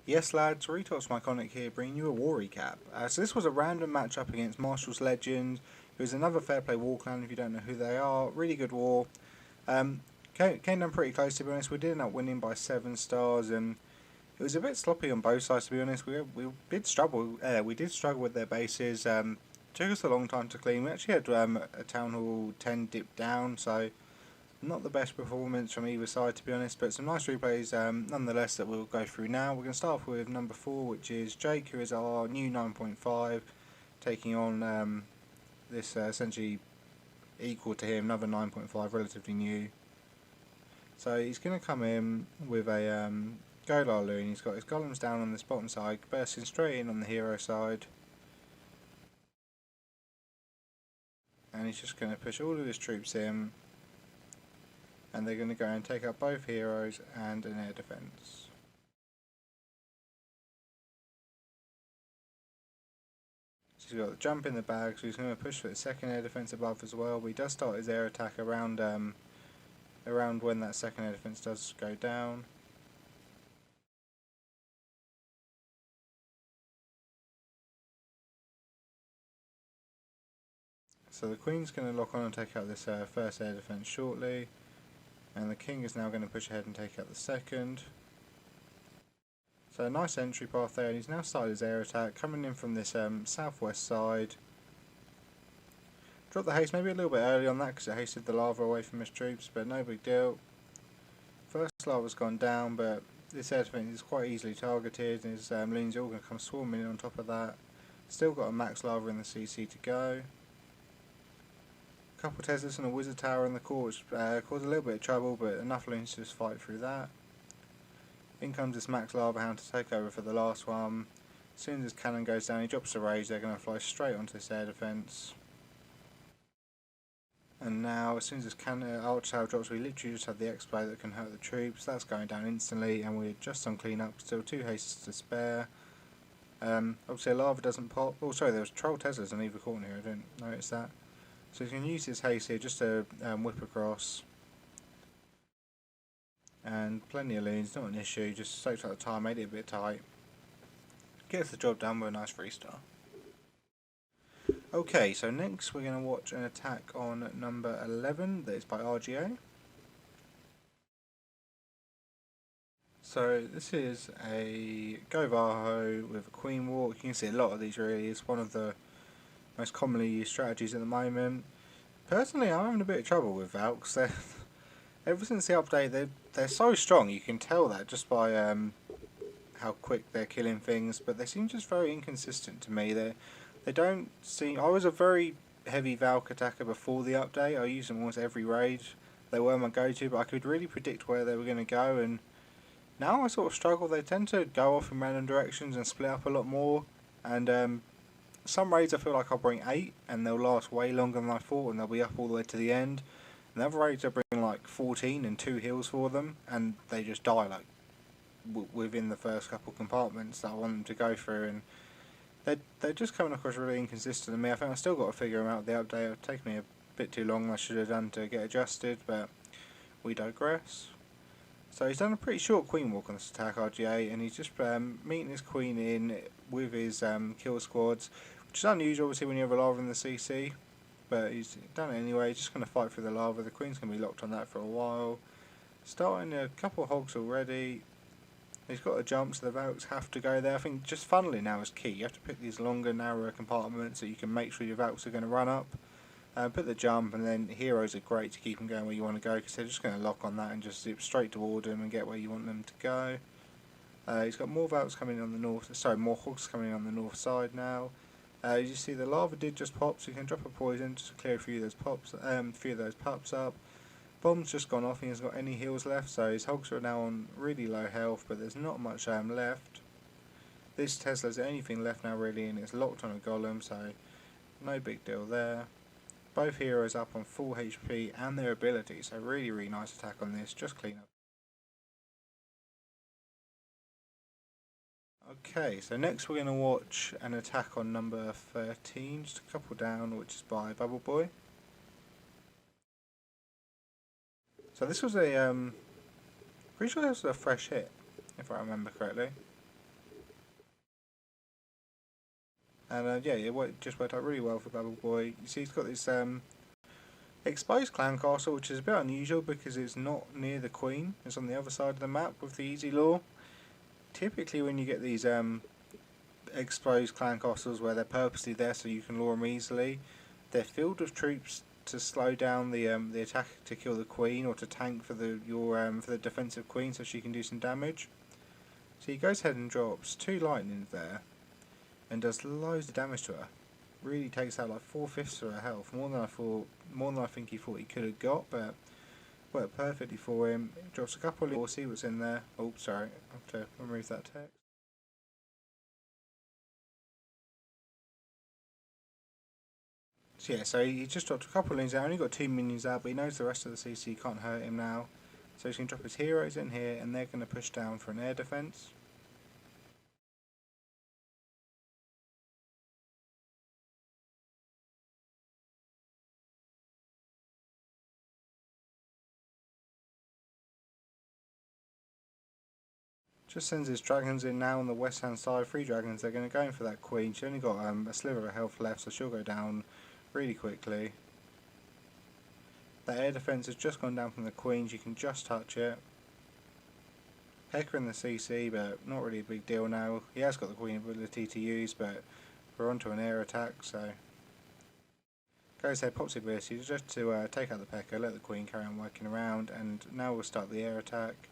Yes lads, Retox iKonik here bringing you a war recap. So this was a random matchup against Marshals'Legend, who is another Fair Play War clan if you don't know who they are. Really good war. Came down pretty close to be honest. We did end up winning by 7 stars and it was a bit sloppy on both sides to be honest. We did struggle. We did struggle with their bases. Took us a long time to clean. We actually had a Town Hall 10 dip down, so not the best performance from either side to be honest, but some nice replays nonetheless that we'll go through now. We're going to start off with number 4, which is Jake, who is our new 9.5, taking on this essentially equal to him, another 9.5, relatively new. So he's going to come in with a Golar Loon. He's got his golems down on this bottom side, bursting straight in on the hero side. And he's just going to push all of his troops in. And they're going to go and take out both heroes and an air defense. So he's got the jump in the bag, so he's going to push for the second air defense above as well. But he does start his air attack around when that second air defense does go down. So the Queen's going to lock on and take out this first air defense shortly. And the King is now going to push ahead and take out the second. So a nice entry path there, and he's now started his air attack, coming in from this southwest side. Dropped the haste maybe a little bit early on that because it hasted the lava away from his troops, but no big deal. First lava's gone down, but this air defense is quite easily targeted, and his loons are all going to come swarming in on top of that. Still got a max lava in the CC to go. Couple Teslas and a Wizard Tower in the core, which caused a little bit of trouble, but enough loons to just fight through that. In comes this Max Lava Hound to take over for the last one. As soon as his cannon goes down, he drops the rage, they're going to fly straight onto this air defense. And now, as soon as this cannon arch tower drops, we literally just have the X-Blade that can hurt the troops. That's going down instantly, and we're just on clean up, still 2 hastes to spare. Obviously a lava doesn't pop. Oh sorry, there was Troll Teslas on either corner here, I didn't notice that. So you can use his haste here just to whip across. And plenty of loons, not an issue, just soaked up the time, made it a bit tight. Gets the job done with a nice 3-star. Okay, so next we're going to watch an attack on number 11 that is by RGA. So this is a Govarho with a Queen Walk. You can see a lot of these really. It's one of the most commonly used strategies at the moment. Personally, I'm having a bit of trouble with Valks. Ever since the update, they're so strong. You can tell that just by how quick they're killing things. But they seem just very inconsistent to me. They don't seem. I was a very heavy Valk attacker before the update. I used them almost every raid. They were my go-to, but I could really predict where they were going to go. And now I sort of struggle. They tend to go off in random directions and split up a lot more. And some raids I feel like I'll bring 8 and they'll last way longer than I thought and they'll be up all the way to the end. And other raids I bring like 14 and 2 heals for them and they just die like within the first couple compartments that I want them to go through, and they're just coming across really inconsistent to me. I think I've still got to figure them out. The update will take me a bit too long than I should have done to get adjusted, but we digress. So he's done a pretty short Queen Walk on this attack, RGA, and he's just meeting his Queen in with his kill squads, which is unusual obviously when you have a lava in the CC, but he's done it anyway. He's just going to fight through the lava. The Queen's going to be locked on that for a while. Starting a couple of hogs already. He's got a jump, so the Valks have to go there. I think just funneling now is key. You have to pick these longer, narrower compartments so you can make sure your Valks are going to run up. Put the jump, and then heroes are great to keep them going where you want to go because they're just going to lock on that and just zip straight toward them and get where you want them to go. He's got more Valks coming on the north. Sorry, more hogs coming on the north side now. You see the lava did just pop, so you can drop a poison just to clear a few of those pups up. Bomb's just gone off. He hasn't got any heals left, so his hogs are now on really low health, but there's not much left. This Tesla's the only thing left now really, and it's locked on a golem, so no big deal there. Both heroes up on full HP and their ability, so really nice attack on this, just clean up. Okay, so next we're going to watch an attack on number 13, just a couple down, which is by Bubble Boy. So this was a, pretty sure this was a fresh hit, if I remember correctly. And yeah, just worked out really well for Bubble Boy. You see, he's got this exposed clan castle, which is a bit unusual because it's not near the queen. It's on the other side of the map with the easy lure. Typically, when you get these exposed clan castles where they're purposely there so you can lure them easily, they're filled with troops to slow down the attack to kill the queen, or to tank for the defensive queen so she can do some damage. So he goes ahead and drops 2 lightnings there and does loads of damage to her. Really takes out like 4/5 of her health, more than I think he thought he could have got, but worked perfectly for him. Drops a couple. We'll see what's in there. Oh, sorry, I have to remove that text. So yeah, so he just dropped a couple of minions out. Only got 2 minions out, but he knows the rest of the CC can't hurt him now. So he's going to drop his heroes in here, and they're going to push down for an air defense. Just sends his dragons in now on the west hand side. 3 dragons. They're going to go in for that queen. She only got a sliver of health left, so she'll go down really quickly. That air defense has just gone down from the queens. You can just touch it. Pecker in the CC, but not really a big deal now. He has got the queen ability to use, but we're onto an air attack, so goes ahead, pops the ability just to take out the Pecker, let the queen carry on working around, and now we'll start the air attack.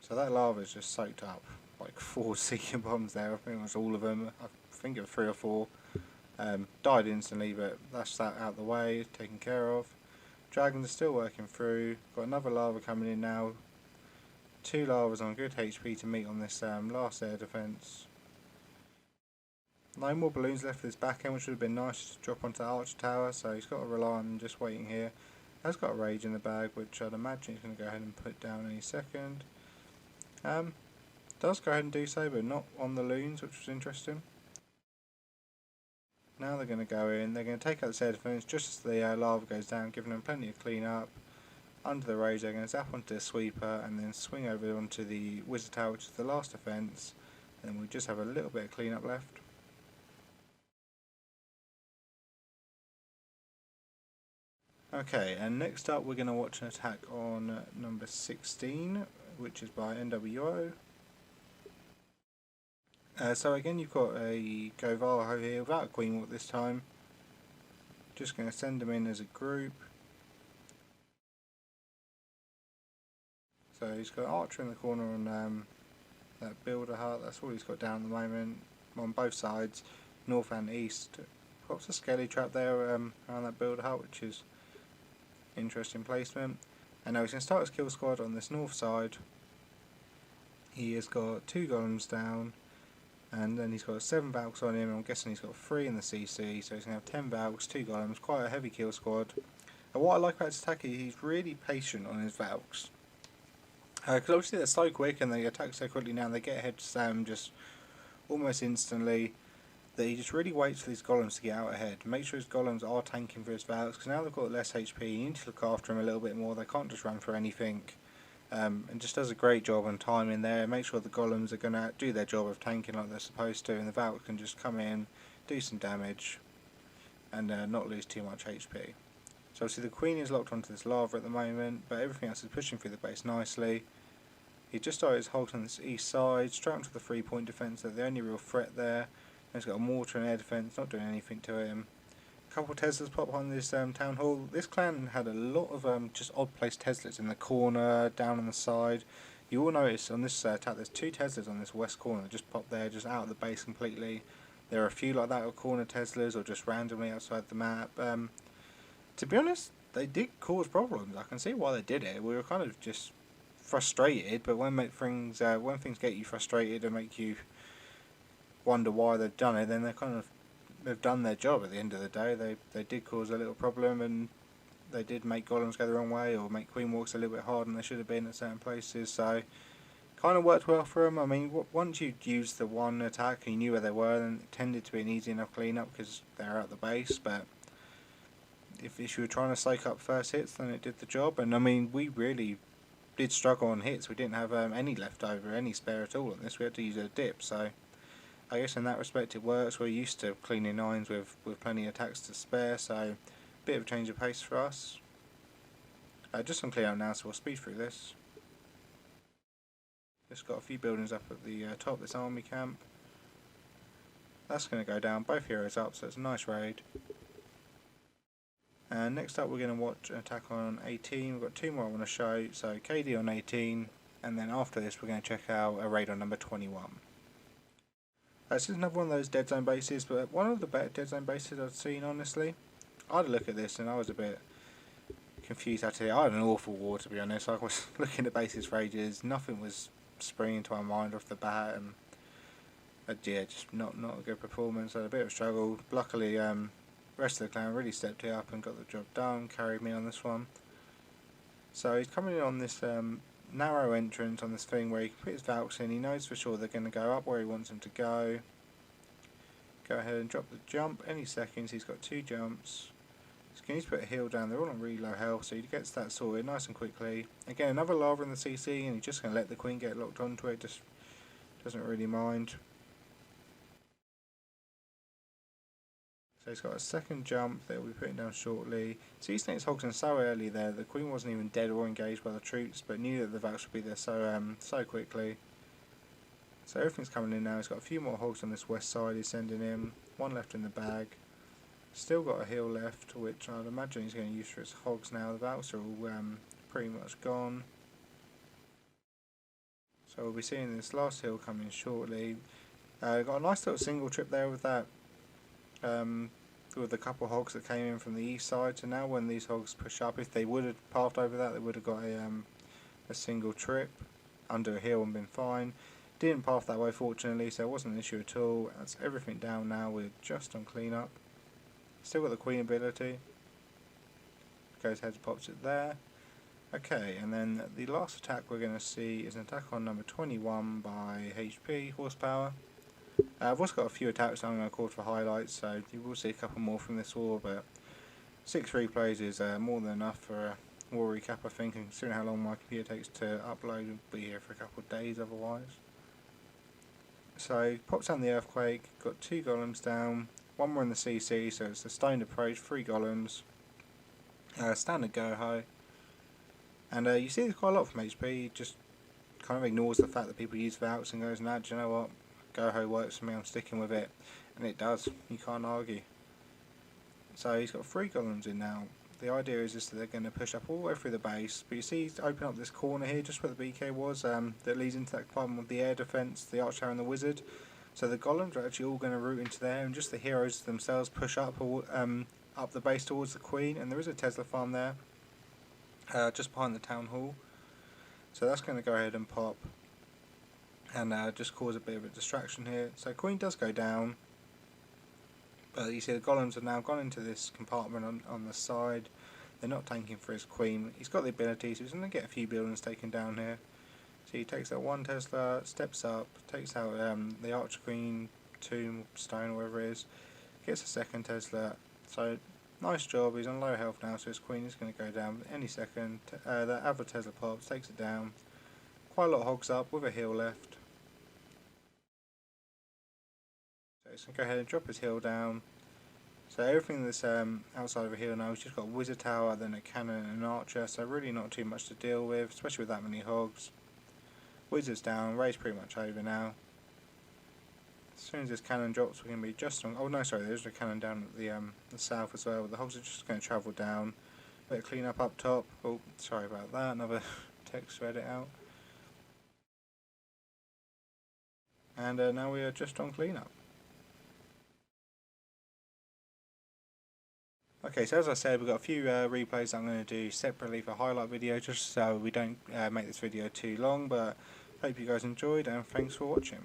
So that lava's just soaked up like 4 Seeker bombs there. I think it was all of them. I think it was 3 or 4. Died instantly, but that's that out of the way, taken care of. Dragons are still working through. Got another lava coming in now. 2 lavas on good HP to meet on this last air defense. No more balloons left for this back end, which would have been nice to drop onto the Archer Tower, so he's got to rely on just waiting here. Has got a Rage in the bag, which I'd imagine he's going to go ahead and put down any second. Does go ahead and do so, but not on the loons, which was interesting. Now they're going to go in, they're going to take out the air defense just as the lava goes down, giving them plenty of clean up. Under the Rage they're going to zap onto the sweeper and then swing over onto the Wizard Tower, which is the last defense, and we just have a little bit of clean up left. Okay, and next up we're going to watch an attack on number 16, which is by NWO. So again, you've got a Govarho here without a Queen Walk this time. Just going to send them in as a group. So he's got Archer in the corner on that builder hut. That's all he's got down at the moment on both sides, north and east. Pops a Skelly trap there around that builder hut, which is interesting placement. And now he's going to start his kill squad on this north side. He has got 2 golems down. And then he's got 7 Valks on him, I'm guessing he's got 3 in the CC, so he's going to have 10 Valks, 2 Golems, quite a heavy kill squad. And what I like about his attack is he's really patient on his Valks. Because obviously they're so quick and they attack so quickly now, and they get ahead to Sam just almost instantly, that he just really waits for these Golems to get out ahead. Make sure his Golems are tanking for his Valks, because now they've got less HP, you need to look after them a little bit more, they can't just run for anything. And just does a great job on timing there. Make sure the golems are going to do their job of tanking like they're supposed to, and the Valk can just come in, do some damage, and not lose too much HP. So obviously the queen is locked onto this lava at the moment, but everything else is pushing through the base nicely. He just started his halt on this east side, straight onto the 3-point defence. They're the only real threat there. He's got a mortar and air defence, not doing anything to him. A couple of Teslas pop on this town hall. This clan had a lot of just odd placed Teslas in the corner, down on the side. You will notice on this attack there's 2 Teslas on this west corner that just pop there, just out of the base completely. There are a few like that with corner Teslas or just randomly outside the map. To be honest, they did cause problems. I can see why they did it. We were kind of just frustrated, but when things get you frustrated and make you wonder why they've done it, then they've done their job at the end of the day. They did cause a little problem, and they did make golems go the wrong way, or make queen walks a little bit harder than they should have been at certain places, so kind of worked well for them. I mean, once you used the one attack and you knew where they were, then it tended to be an easy enough clean-up because they're at the base, but if you were trying to soak up first hits, then it did the job. And I mean, we really did struggle on hits. We didn't have any left over, any spare at all on this. We had to use a dip, so I guess in that respect it works. We're used to cleaning 9s with plenty of attacks to spare, so a bit of a change of pace for us. Just on clean up now, so we'll speed through this. Just got a few buildings up at the top of this army camp. That's going to go down, both heroes up, so it's a nice raid. And next up we're going to watch an attack on 18. We've got 2 more I want to show, so KD on 18, and then after this we're going to check out a raid on number 21. This is another one of those dead zone bases, but one of the better dead zone bases I've seen, honestly. I had a look at this and I was a bit confused actually. I had an awful war, to be honest. I was looking at bases for ages, nothing was springing to my mind off the bat, and yeah, just not a good performance. I had a bit of a struggle. Luckily, the rest of the clan really stepped it up and got the job done, carried me on this one. So he's coming in on this narrow entrance on this thing where he can put his Valks in. He knows for sure they're going to go up where he wants them to go. Go ahead and drop the jump any seconds. He's got 2 jumps. He needs to put a heal down. They're all on really low health, so he gets that sorted nice and quickly. Again, another lava in the CC, and he's just going to let the queen get locked onto it. Just doesn't really mind. So he's got a second jump that we'll be putting down shortly. So he's taking his hogs in so early there. The queen wasn't even dead or engaged by the troops, but knew that the Valks would be there so quickly. So everything's coming in now. He's got a few more hogs on this west side he's sending in. 1 left in the bag. Still got a heal left, which I'd imagine he's going to use for his hogs now. The Valks are all pretty much gone. So we'll be seeing this last heal coming shortly. Got a nice little single trip there with that. With a couple of hogs that came in from the east side. So now when these hogs push up, if they would have pathed over that, they would have got a single trip under a hill and been fine. Didn't path that way, fortunately, so it wasn't an issue at all. That's everything down now. We're just on cleanup. Still got the queen ability. Goes ahead and pops it there. Okay, and then the last attack we're going to see is an attack on number 21 by HP, horsepower. I've also got a few attacks I'm going to record for highlights, so you will see a couple more from this war, but 6 replays is more than enough for a war recap, I think, and considering how long my computer takes to upload, we'll be here for a couple of days otherwise. So, pops down the earthquake, got 2 golems down, 1 more in the CC, so it's a stoned approach, 3 golems, standard go-ho, and you see this quite a lot from HP. He just kind of ignores the fact that people use Valks and goes, nah, do you know what, go-ho works for me, I'm sticking with it, and it does, you can't argue. So he's got 3 golems in now. The idea is just that they're going to push up all the way through the base, but you see he's open up this corner here, just where the BK was, that leads into that compartment with the air defence, the archer and the wizard. So the golems are actually all going to route into there, and just the heroes themselves push up the base towards the queen, and there is a Tesla farm there, just behind the town hall. So that's going to go ahead and pop, and just cause a bit of a distraction here. So queen does go down, but you see the golems have now gone into this compartment on the side. They're not tanking for his queen. He's got the ability, so he's going to get a few buildings taken down here. So he takes out 1 Tesla, steps up, takes out the archer queen, tomb, stone, whatever it is, gets a 2nd Tesla. So nice job. He's on low health now, so his queen is going to go down any second. That other Tesla pops, takes it down. Quite a lot of hogs up with a heal left. So he's going to go ahead and drop his heal down. So everything that's outside of a heal now, he's just got a wizard tower, then a cannon and an archer, so really not too much to deal with, especially with that many hogs. Wizard's down, raid's pretty much over now. As soon as this cannon drops, we're going to be just on. Oh no, sorry, there's a cannon down at the south as well. The hogs are just going to travel down. Bit of clean up top. Oh, sorry about that. Another text to edit out. And now we are just on cleanup. Okay, so as I said, we've got a few replays I'm going to do separately for highlight video, just so we don't make this video too long, but hope you guys enjoyed, and thanks for watching.